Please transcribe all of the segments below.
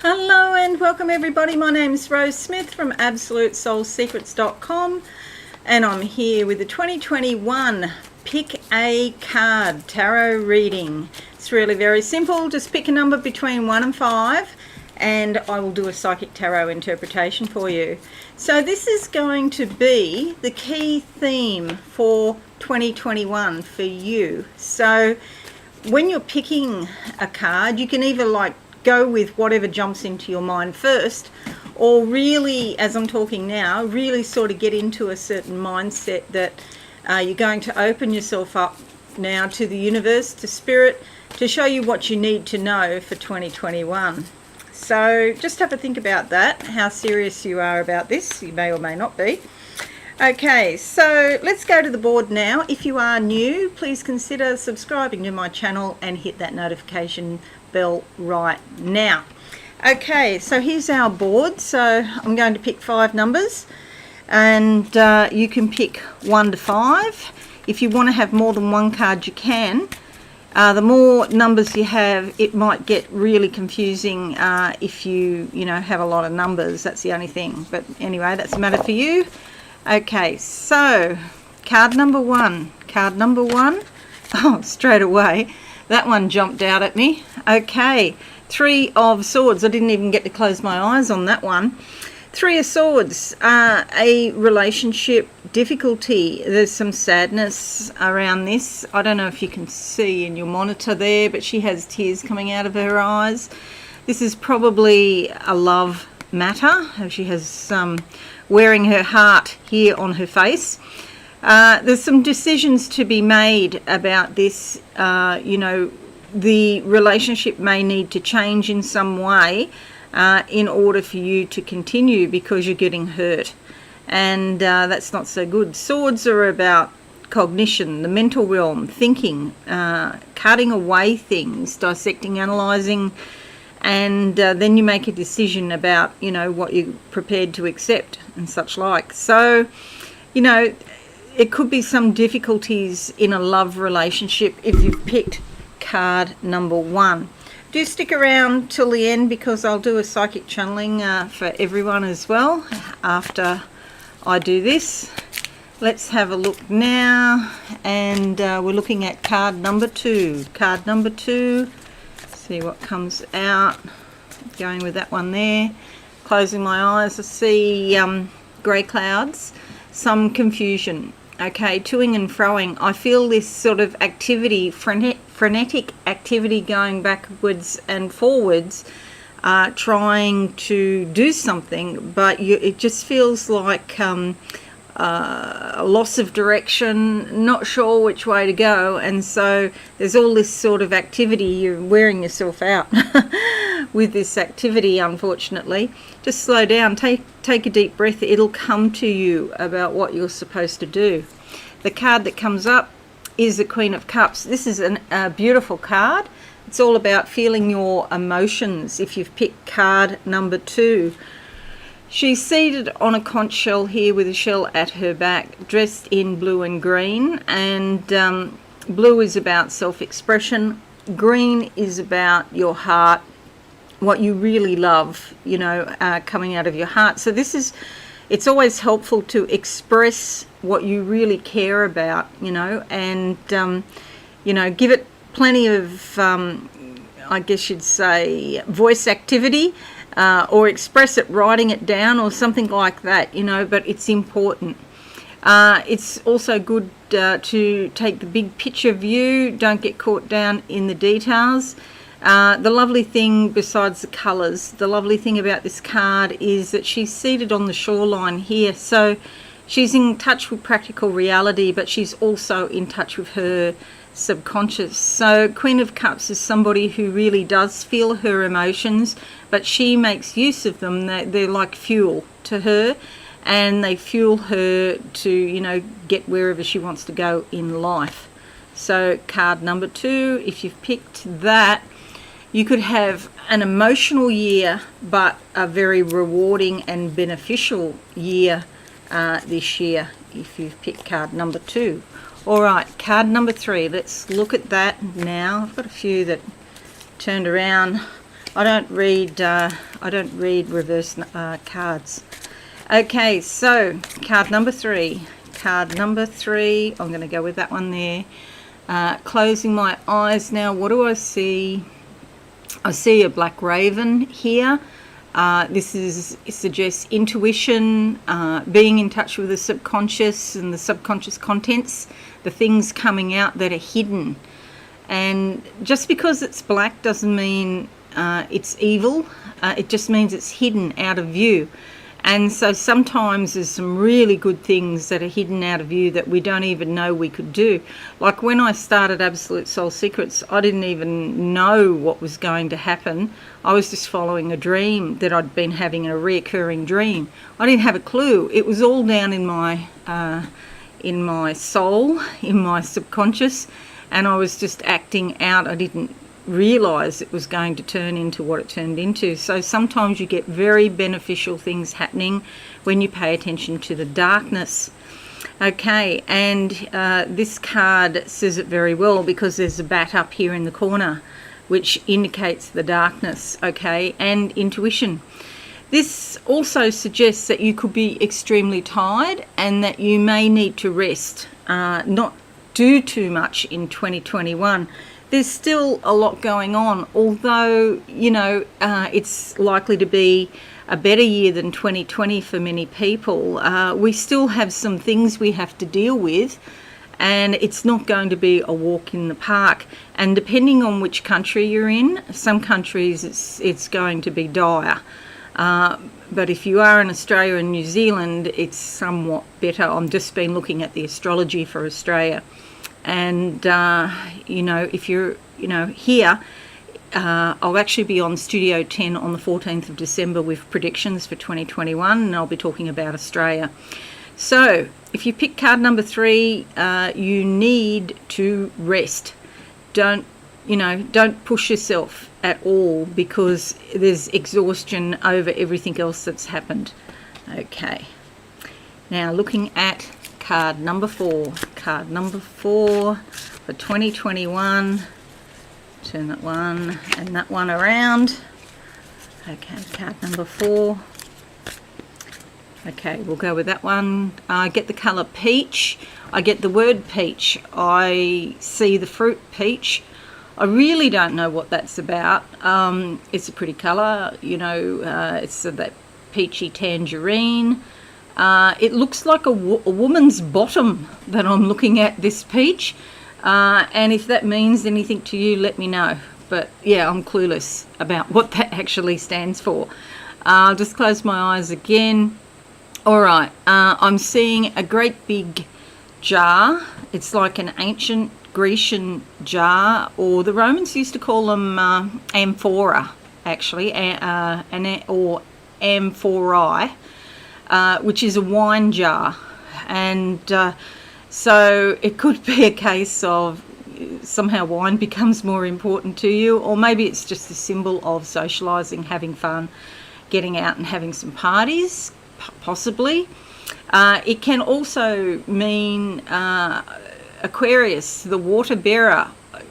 Hello and welcome everybody. My name's Rose Smith from AbsoluteSoulSecrets.com and I'm here with the 2021 Pick a Card Tarot reading. It's really very simple. Just pick a number between 1 and 5 and I will do a psychic tarot interpretation for you. So this is going to be the key theme for 2021 for you. So when you're picking a card, you can either go with whatever jumps into your mind first, or really, as I'm talking now, really sort of get into a certain mindset that you're going to open yourself up now to the universe, to spirit, to show you what you need to know for 2021. So just have a think about that, how serious you are about this. You may or may not be. Okay, so let's go to the board now. If you are new, please consider subscribing to my channel and hit that notification bell right now. Okay, so here's our board. So I'm going to pick 5 numbers and you can pick 1 to 5. If you want to have more than one card, you can. The more numbers you have, it might get really confusing if you have a lot of numbers. That's the only thing. But anyway, that's a matter for you. Okay, so card number 1. Card number 1. Oh, straight away, that one jumped out at me. Okay, 3 of Swords. I didn't even get to close my eyes on that one. 3 of Swords, a relationship difficulty. There's some sadness around this. I don't know if you can see in your monitor there, but she has tears coming out of her eyes. This is probably a love matter. She has wearing her heart here on her face. There's some decisions to be made about this. The relationship may need to change in some way in order for you to continue, because you're getting hurt, and that's not so good. Swords are about cognition, the mental realm, thinking, cutting away things, dissecting, analysing, and then you make a decision about what you're prepared to accept and such like. So it could be some difficulties in a love relationship if you've picked card number 1. Do stick around till the end, because I'll do a psychic channeling for everyone as well after I do this. Let's have a look now, and we're looking at card number 2. Card number 2. See what comes out. Going with that one there. Closing my eyes, I see grey clouds, some confusion. Okay, toing and froing. I feel this sort of activity, frenetic activity, going backwards and forwards, trying to do something, but it just feels like a loss of direction, not sure which way to go, and so there's all this sort of activity. You're wearing yourself out with this activity, unfortunately. Just slow down, take a deep breath. It'll come to you about what you're supposed to do. The card that comes up is the Queen of Cups. This is a beautiful card. It's all about feeling your emotions. If you've picked card number 2, she's seated on a conch shell here with a shell at her back, dressed in blue and green, and blue is about self-expression, green is about your heart, what you really love, coming out of your heart. So it's always helpful to express what you really care about, and give it plenty of I guess you'd say voice activity, or express it, writing it down or something like that, but it's important. It's also good to take the big picture view. Don't get caught down in the details. The lovely thing, besides the colours, the lovely thing about this card is that she's seated on the shoreline here. So she's in touch with practical reality, but she's also in touch with her subconscious. So Queen of Cups is somebody who really does feel her emotions, but she makes use of them. They're like fuel to her, and they fuel her to get wherever she wants to go in life. So card number 2, if you've picked that, you could have an emotional year, but a very rewarding and beneficial year this year if you've picked card number 2. All right, card number 3. Let's look at that now. I've got a few that turned around. I don't read I don't read reverse cards. Okay, so card number 3. Card number 3, I'm going to go with that one there. Closing my eyes now, what do I see? I see a black raven here. This suggests intuition, being in touch with the subconscious and the subconscious contents, the things coming out that are hidden. And just because it's black doesn't mean it's evil. It just means it's hidden out of view. And so sometimes there's some really good things that are hidden out of view that we don't even know we could do. Like when I started Absolute Soul Secrets, I didn't even know what was going to happen. I was just following a dream that I'd been having, a reoccurring dream. I didn't have a clue. It was all down in my soul, in my subconscious, and I was just acting out. I didn't realise it was going to turn into what it turned into. So sometimes you get very beneficial things happening when you pay attention to the darkness. Okay, and this card says it very well because there's a bat up here in the corner which indicates the darkness, okay, and intuition. This also suggests that you could be extremely tired and that you may need to rest, not do too much in 2021. There's still a lot going on, although, you know, it's likely to be a better year than 2020 for many people. We still have some things we have to deal with, and it's not going to be a walk in the park. And depending on which country you're in, some countries it's going to be dire. But if you are in Australia and New Zealand, it's somewhat better. I've just been looking at the astrology for Australia. And, you know, if you're, you know, here, I'll actually be on Studio 10 on the 14th of December with predictions for 2021, and I'll be talking about Australia. So, if you pick card number 3, you need to rest. Don't push yourself at all because there's exhaustion over everything else that's happened. Okay. Now, looking at card number 4. Card number 4 for 2021. Turn that one and that one around. Okay, card number 4. Okay, we'll go with that one. I get the colour peach. I get the word peach. I see the fruit peach. I really don't know what that's about. It's a pretty colour, you know, it's that peachy tangerine. It looks like a woman's bottom that I'm looking at, this peach. And if that means anything to you, let me know. But yeah, I'm clueless about what that actually stands for. I'll just close my eyes again. All right, I'm seeing a great big jar. It's like an ancient Grecian jar, or the Romans used to call them amphora, actually, or amphorae. Which is a wine jar, and so it could be a case of somehow wine becomes more important to you, or maybe it's just a symbol of socialising, having fun, getting out and having some parties, possibly. It can also mean Aquarius, the water bearer,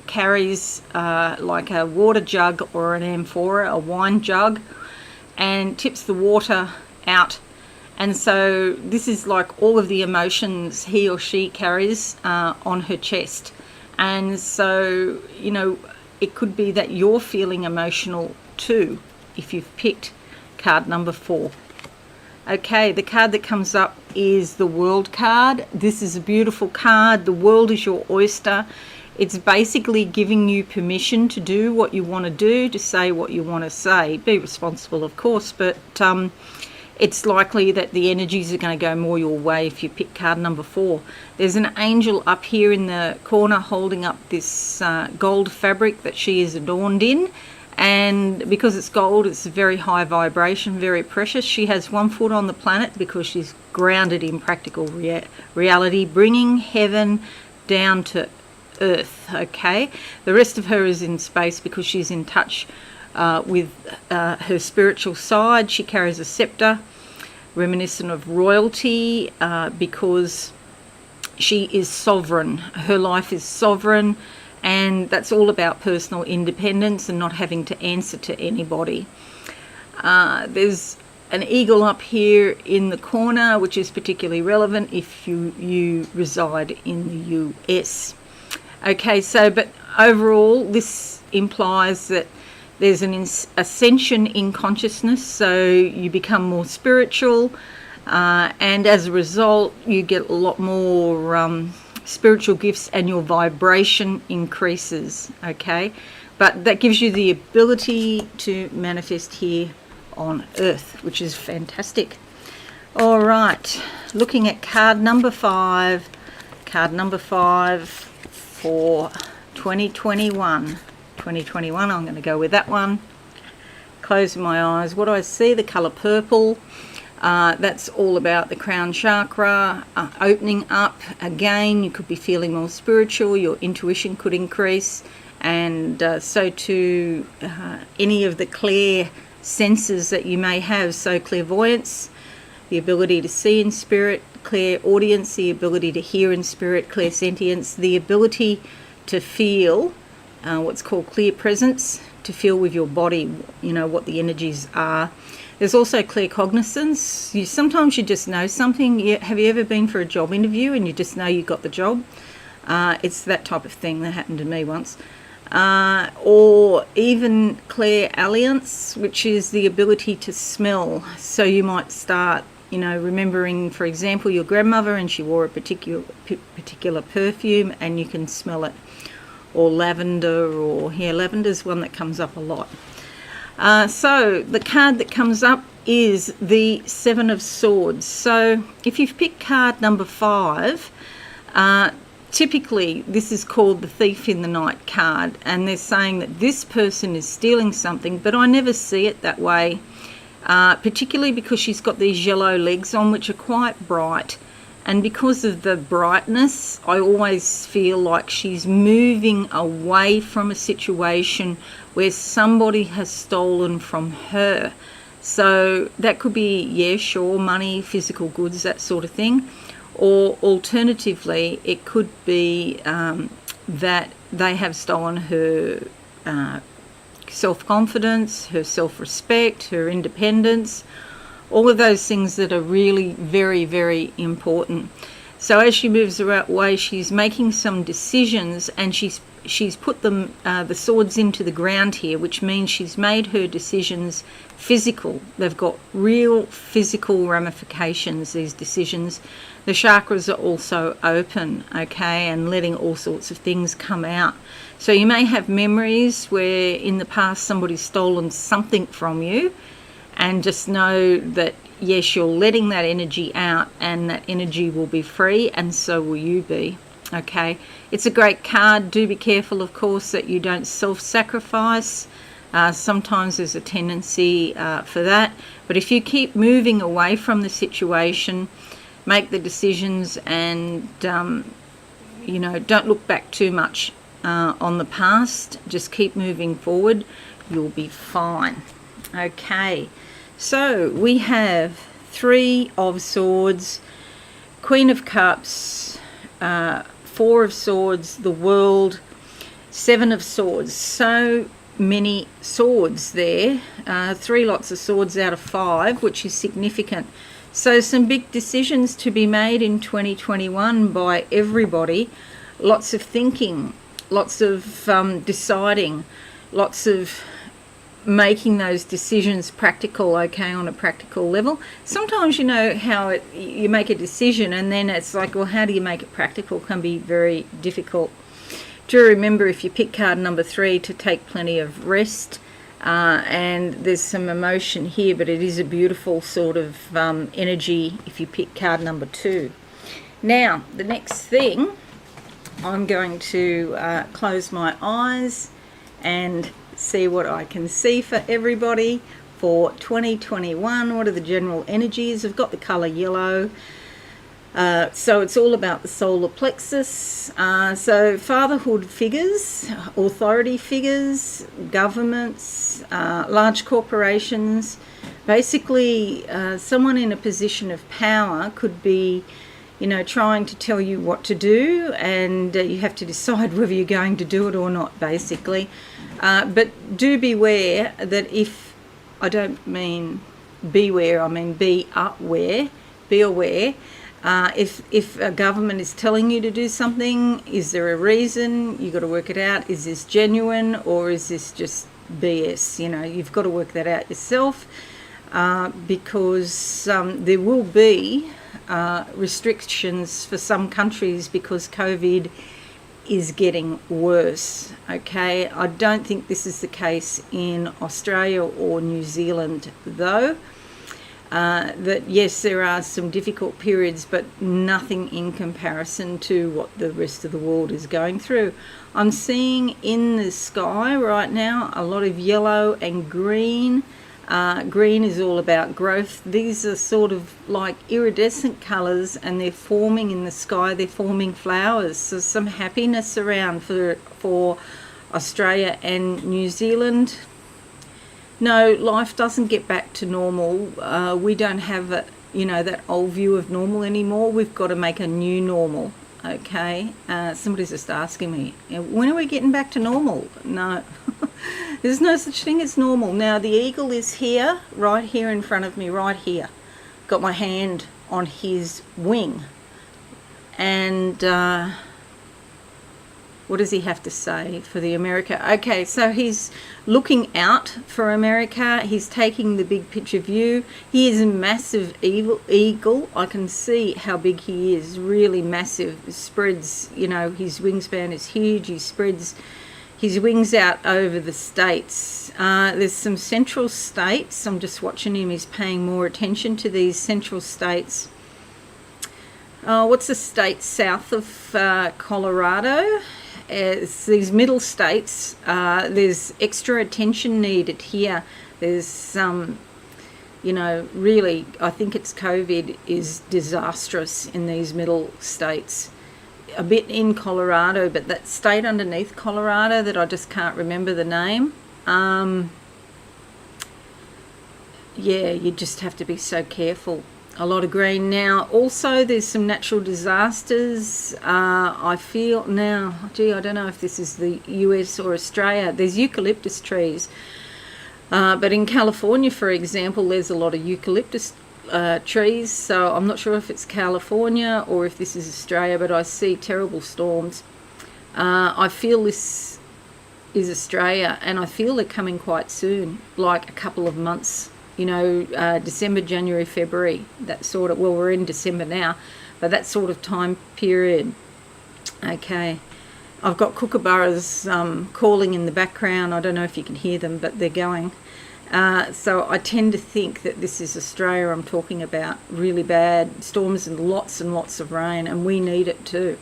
carries like a water jug or an amphora, a wine jug, and tips the water out. And so this is like all of the emotions he or she carries on her chest. And so, you know, it could be that you're feeling emotional too if you've picked card number 4. Okay, the card that comes up is the World card. This is a beautiful card. The world is your oyster. It's basically giving you permission to do what you want to do, to say what you want to say. Be responsible, of course, but it's likely that the energies are going to go more your way if you pick card number 4. There's an angel up here in the corner holding up this gold fabric that she is adorned in, and because it's gold, it's very high vibration, very precious. She has one foot on the planet because she's grounded in practical reality, bringing heaven down to earth. Okay, the rest of her is in space because she's in touch with her spiritual side. She carries a scepter reminiscent of royalty because she is sovereign. Her life is sovereign, and that's all about personal independence and not having to answer to anybody. There's an eagle up here in the corner, which is particularly relevant if you reside in the US. Okay, so but overall this implies that there's an ascension in consciousness, so you become more spiritual, and as a result you get a lot more spiritual gifts and your vibration increases. Okay, but that gives you the ability to manifest here on Earth, which is fantastic. All right, looking at card number 5 for 2021. I'm going to go with that one. Close my eyes. What do I see? The colour purple. That's all about the crown chakra, opening up. Again, you could be feeling more spiritual, your intuition could increase, and so too any of the clear senses that you may have. So clairvoyance, the ability to see in spirit, clairaudience, the ability to hear in spirit, clairsentience, the ability to feel what's called clear presence, to feel with your body, you know, what the energies are. There's also clear cognizance. Sometimes you just know something. Have you ever been for a job interview and you just know you got the job? It's that type of thing that happened to me once. Or even clairalliance, which is the ability to smell. So you might start, you know, remembering, for example, your grandmother and she wore a particular perfume and you can smell it. Or lavender, or lavender's one that comes up a lot. So the card that comes up is the 7 of Swords. So if you've picked card number 5, typically this is called the Thief in the Night card, and they're saying that this person is stealing something, but I never see it that way, particularly because she's got these yellow legs on which are quite bright. And because of the brightness, I always feel like she's moving away from a situation where somebody has stolen from her. So that could be, yeah, sure, money, physical goods, that sort of thing. Or alternatively, it could be that they have stolen her self-confidence, her self-respect, her independence, all of those things that are really very, very important. So as she moves away, she's making some decisions, and she's put them the swords into the ground here, which means she's made her decisions physical. They've got real physical ramifications, these decisions. The chakras are also open, okay, and letting all sorts of things come out. So you may have memories where in the past somebody's stolen something from you, and just know that, yes, you're letting that energy out, and that energy will be free, and so will you be. Okay, it's a great card. Do be careful, of course, that you don't self-sacrifice. Sometimes there's a tendency for that, but if you keep moving away from the situation, make the decisions, and you know, don't look back too much on the past. Just keep moving forward. You'll be fine. Okay, so we have 3 of Swords, Queen of Cups, 4 of Swords, the World, 7 of Swords. So many swords there. 3 lots of swords out of 5, which is significant. So some big decisions to be made in 2021 by everybody. Lots of thinking, lots of deciding, lots of making those decisions practical, okay, on a practical level. Sometimes, you know, how you make a decision and then it's like, well, how do you make it practical? Can be very difficult. Do remember, if you pick card number 3, to take plenty of rest, and there's some emotion here, but it is a beautiful sort of energy if you pick card number 2. Now, the next thing, I'm going to close my eyes and see what I can see for everybody for 2021. What are the general energies? I've got the colour yellow. So it's all about the solar plexus. So fatherhood figures, authority figures, governments, large corporations. Basically, someone in a position of power could be, you know, trying to tell you what to do, and you have to decide whether you're going to do it or not, basically. But do beware that if I don't mean beware, I mean be aware. Be aware. If a government is telling you to do something, is there a reason? You've got to work it out. Is this genuine or is this just BS? You know, you've got to work that out yourself, because there will be restrictions for some countries because COVID is getting worse. Okay, I don't think this is the case in Australia or New Zealand though. That yes, there are some difficult periods, but nothing in comparison to what the rest of the world is going through. I'm seeing in the sky right now a lot of yellow and green. Green is all about growth. These are sort of like iridescent colours, and they're forming in the sky. They're forming flowers. So some happiness around for Australia and New Zealand. No, life doesn't get back to normal. We don't have that old view of normal anymore. We've got to make a new normal. Okay, somebody's just asking me, when are we getting back to normal? No, there's no such thing as normal. Now the eagle is here, right here in front of me, right here. Got my hand on his wing, and what does he have to say for the America? Okay, so he's looking out for America. He's taking the big picture view. He is a massive eagle. I can see how big he is, really massive. Spreads, his wingspan is huge. He spreads his wings out over the states. There's some central states. I'm just watching him. He's paying more attention to these central states. What's the state south of Colorado? It's these middle states. There's extra attention needed here. There's really, I think it's COVID is disastrous in these middle states. A bit in Colorado, but that state underneath Colorado that I just can't remember the name. You just have to be so careful. A lot of green now. Also, there's some natural disasters. I feel now, I don't know if this is the US or Australia. There's eucalyptus trees. But in California, for example, there's a lot of eucalyptus trees. So I'm not sure if it's California or if this is Australia, but I see terrible storms. I feel this is Australia, and I feel they're coming quite soon, like a couple of months. December, January, February, that sort of, well, we're in December now, but that sort of time period. Okay, I've got kookaburras calling in the background. I don't know if you can hear them, but they're going. So I tend to think that this is Australia I'm talking about. Really bad storms and lots of rain, and we need it too.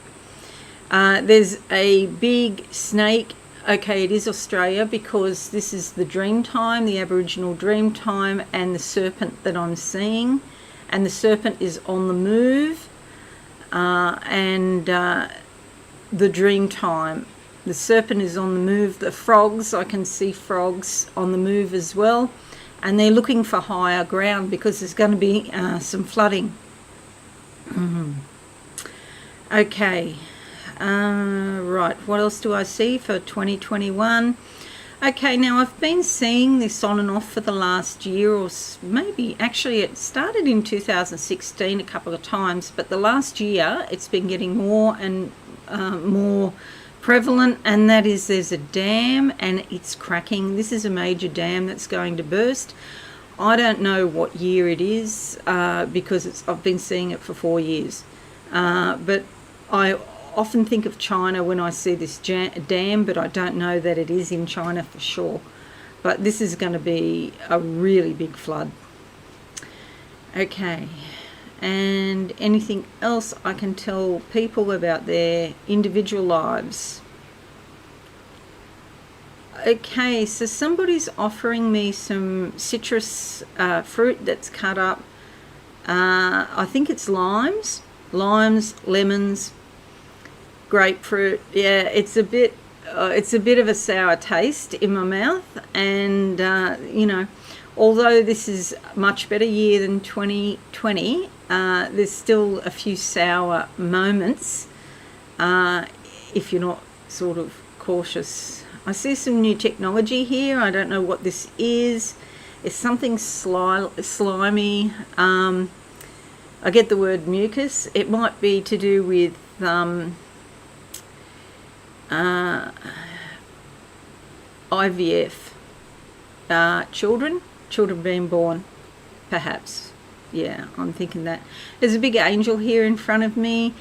There's a big snake. Okay, it is Australia because this is the dream time, the Aboriginal dream time, and the serpent that I'm seeing. And the serpent is on the move, and the dream time. The serpent is on the move. The frogs, I can see frogs on the move as well. And they're looking for higher ground because there's going to be some flooding. Okay. Right, what else do I see for 2021? Okay, now I've been seeing this on and off for the last year, or maybe actually it started in 2016 a couple of times, but the last year it's been getting more and more prevalent, and that is there's a dam and it's cracking. This is a major dam that's going to burst. I don't know what year it is because I've been seeing it for 4 years, but I often think of China when I see this dam, but I don't know that it is in China for sure. But this is going to be a really big flood. Okay, and anything else I can tell people about their individual lives? Okay, so somebody's offering me some citrus fruit that's cut up. I think it's limes, lemons, grapefruit. Yeah, it's a bit of a sour taste in my mouth, and although this is a much better year than 2020, there's still a few sour moments if you're not sort of cautious. I see some new technology here. I don't know what this is. It's something slimy. I get the word mucus. It might be to do with IVF, children being born, perhaps. Yeah, I'm thinking that. There's a big angel here in front of me.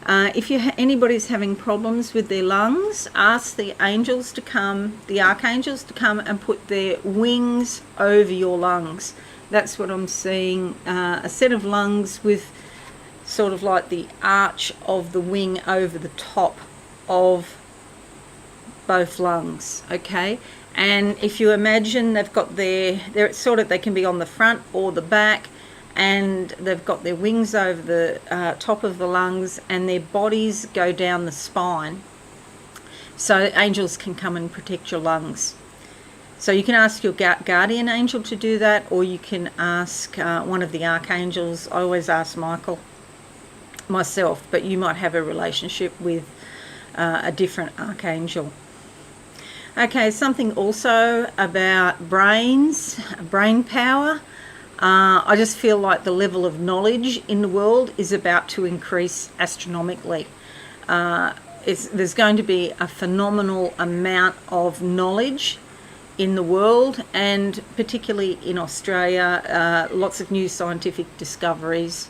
If anybody's having problems with their lungs, ask the angels to come, the archangels to come and put their wings over your lungs. That's what I'm seeing, a set of lungs with sort of like the arch of the wing over the top of both lungs, okay? And if you imagine they've got they can be on the front or the back, and they've got their wings over the top of the lungs, and their bodies go down the spine. So angels can come and protect your lungs. So you can ask your guardian angel to do that, or you can ask one of the archangels. I always ask Michael myself, but you might have a relationship with a different archangel. Okay, something also about brain power. I just feel like the level of knowledge in the world is about to increase astronomically. There's going to be a phenomenal amount of knowledge in the world, and particularly in Australia, lots of new scientific discoveries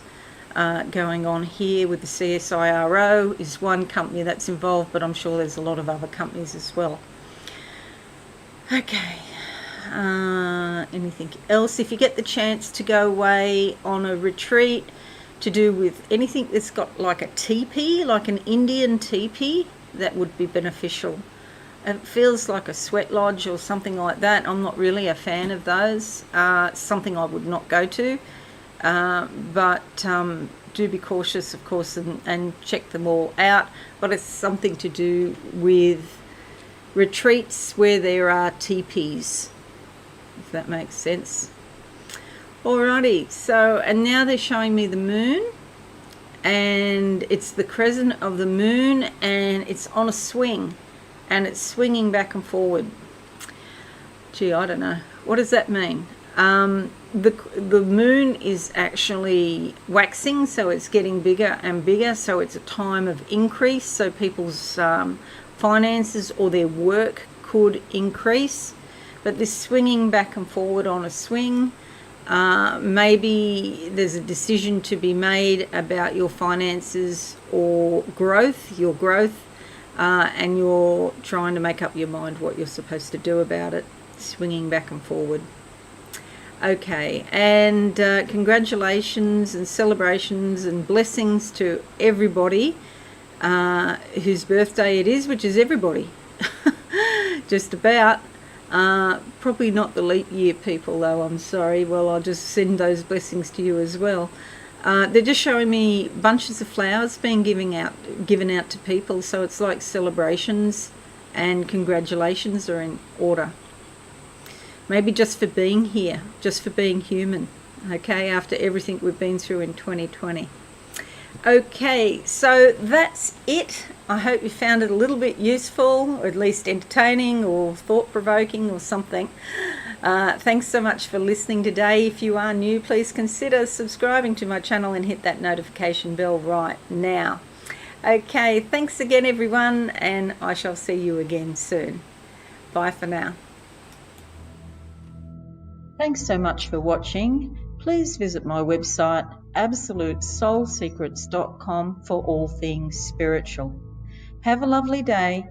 going on here with the CSIRO is one company that's involved, but I'm sure there's a lot of other companies as well. Okay. Anything else? If you get the chance to go away on a retreat to do with anything that's got like a teepee, like an Indian teepee, that would be beneficial. It feels like a sweat lodge or something like that. I'm not really a fan of those. Something I would not go to. But do be cautious, of course, and check them all out. But it's something to do with retreats where there are teepees, if that makes sense. Alrighty, so, and now they're showing me the moon, and it's the crescent of the moon, and it's on a swing, and it's swinging back and forward. Gee, I don't know. What does that mean? The moon is actually waxing, so it's getting bigger and bigger, so it's a time of increase, so people's finances or their work could increase. But this swinging back and forward on a swing, maybe there's a decision to be made about your finances or your growth, and you're trying to make up your mind what you're supposed to do about it, swinging back and forward. Okay, and congratulations and celebrations and blessings to everybody whose birthday it is, which is everybody, just about. Probably not the leap year people though, I'm sorry. Well, I'll just send those blessings to you as well. They're just showing me bunches of flowers being given out to people, so it's like celebrations and congratulations are in order. Maybe just for being here, just for being human, okay, after everything we've been through in 2020. Okay, so that's it. I hope you found it a little bit useful, or at least entertaining or thought-provoking or something. Thanks so much for listening today. If you are new, please consider subscribing to my channel and hit that notification bell right now. Okay, thanks again everyone, and I shall see you again soon. Bye for now. Thanks so much for watching. Please visit my website absolutesoulsecrets.com for all things spiritual. Have a lovely day.